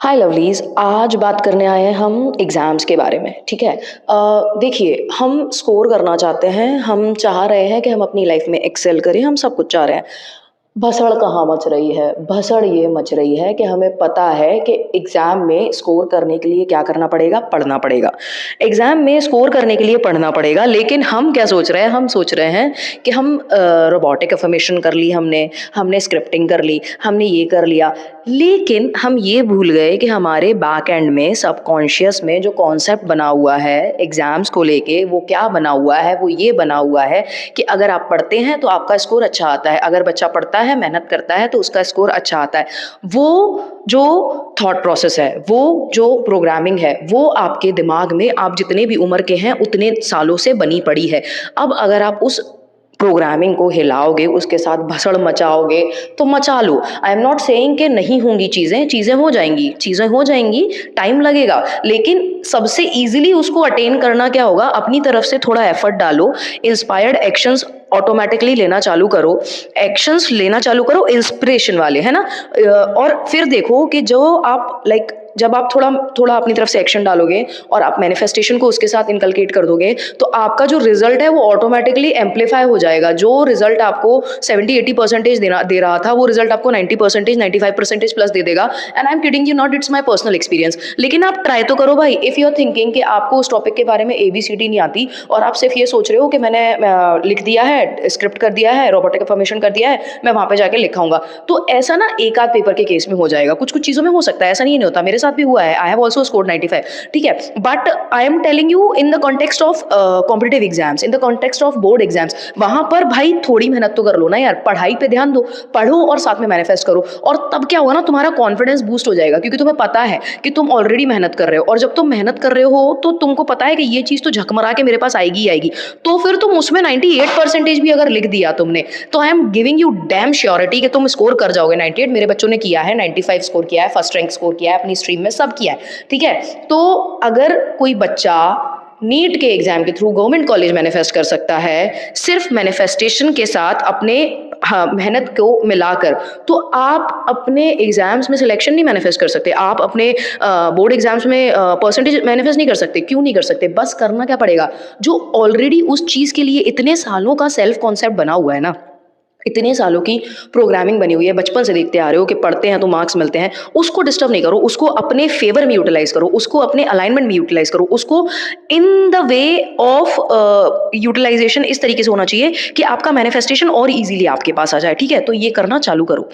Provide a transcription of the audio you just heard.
हाय lovelies, आज बात करने आए हैं हम एग्ज़ाम्स के बारे में। ठीक है। देखिए, हम स्कोर करना चाहते हैं, हम चाह रहे हैं कि हम अपनी लाइफ में एक्सेल करें, हम सब कुछ चाह रहे हैं। भसड़ कहाँ मच रही है? भसड़ ये मच रही है कि हमें पता है कि एग्ज़ाम में स्कोर करने के लिए क्या करना पड़ेगा? पढ़ना पड़ेगा। एग्ज़ाम में स्कोर करने के लिए पढ़ना पड़ेगा, लेकिन हम क्या सोच रहे हैं? हम सोच रहे हैं कि हम रोबोटिक अफ़र्मेशन कर ली हमने, हमने स्क्रिप्टिंग कर ली, हमने ये कर लिया। लेकिन हम ये भूल गए कि हमारे बैक एंड में, सबकॉन्शियस में जो कॉन्सेप्ट बना हुआ है एग्ज़ाम्स को लेके, वो क्या बना हुआ है? वो ये बना हुआ है कि अगर आप पढ़ते हैं तो आपका स्कोर अच्छा आता है, अगर बच्चा पढ़ता है, मेहनत करता है तो उसका स्कोर अच्छा आता है। वो जो थॉट प्रोसेस है, वो जो प्रोग्रामिंग है, वो आपके दिमाग में आप जितने भी उम्र के हैं उतने सालों से बनी पड़ी है। अब अगर आप उस प्रोग्रामिंग को हिलाओगे, उसके साथ भसड़ मचाओगे तो मचा लो। आई एम नॉट सेइंग कि नहीं होंगी चीज़ें, चीज़ें हो जाएंगी, चीज़ें हो जाएंगी, टाइम लगेगा, लेकिन सबसे ईजिली उसको अटेन करना क्या होगा? अपनी तरफ से थोड़ा एफर्ट डालो, इंस्पायर्ड एक्शंस ऑटोमेटिकली लेना चालू करो, एक्शंस लेना चालू करो इंस्पिरेशन वाले, है ना? और फिर देखो कि जो आप जब आप थोड़ा थोड़ा अपनी तरफ से एक्शन डालोगे और आप मैनिफेस्टेशन को उसके साथ इनकलकेट कर दोगे, तो आपका जो रिजल्ट है वो ऑटोमेटिकली एम्पलीफाई हो जाएगा। जो रिजल्ट आपको 70-80% दे रहा था, वो रिजल्ट आपको 90%, 95% प्लस दे देगा। And I am kidding you not, it's my personal experience. लेकिन आप ट्राई तो करो भाई। इफ़ यू आर थिंकिंग कि आपको उस टॉपिक के बारे में ABCD नहीं आती और आप सिर्फ ये सोच रहे हो कि मैंने लिख दिया है, स्क्रिप्ट कर दिया है, रोबोटिक इन्फॉर्मेशन कर दिया है, मैं वहाँ पे जाके लिखाऊंगा, तो ऐसा ना एक आध पेपर के केस में हो जाएगा। कुछ कुछ चीज़ों में हो सकता है, ऐसा नहीं होता, मेरे साथ भी हुआ है। I have also scored 95। ठीक है, but I am telling you in the context of competitive exams, in the context of board exams. वहां पर भाई थोड़ी मेहनत तो कर लो ना यार, पढ़ाई पे ध्यान दो, पढ़ो और साथ में मैनिफेस्ट करो। और तब क्या होगा ना, तुम्हारा कॉन्फिडेंस बूस्ट हो जाएगा, क्योंकि तुम्हें पता है कि तुम ऑलरेडी मेहनत कर रहे हो। और जब तुम मेहनत कर रहे हो तो तुमको पता है कि ये चीज़ तो झकमरा के मेरे पास आएगी ही आएगी। तो फिर तुम उसमें 98% भी अगर लिख दिया तुमने, तो I am giving you dam surety कि तुम स्कोर कर जाओगे 98। मेरे बच्चों ने किया है, 95 स्कोर किया है, फर्स्ट रैंक स्कोर किया है, अपनी स्ट्रीम में सब किया है। ठीक है, तो अगर कोई बच्चा नीट के एग्जाम के थ्रू गवर्नमेंट कॉलेज मैनिफेस्ट कर सकता है सिर्फ मैनिफेस्टेशन के साथ, अपने मेहनत को मिलाकर, तो आप अपने एग्जाम्स में सिलेक्शन नहीं मैनिफेस्ट कर सकते? आप अपने बोर्ड एग्जाम्स में परसेंटेज मैनिफेस्ट नहीं कर सकते? क्यों नहीं कर सकते? बस करना क्या पड़ेगा? जो ऑलरेडी उस चीज़ के लिए इतने सालों का सेल्फ कॉन्सेप्ट बना हुआ है ना, इतने सालों की प्रोग्रामिंग बनी हुई है, बचपन से देखते आ रहे हो कि पढ़ते हैं तो मार्क्स मिलते हैं, उसको डिस्टर्ब नहीं करो, उसको अपने फेवर में यूटिलाइज करो, उसको अपने अलाइनमेंट में यूटिलाइज करो, उसको in the way of utilisation इस तरीके से होना चाहिए कि आपका मैनिफेस्टेशन और इजीली आपके पास आ जाए। ठीक है, तो ये करना चालू करो।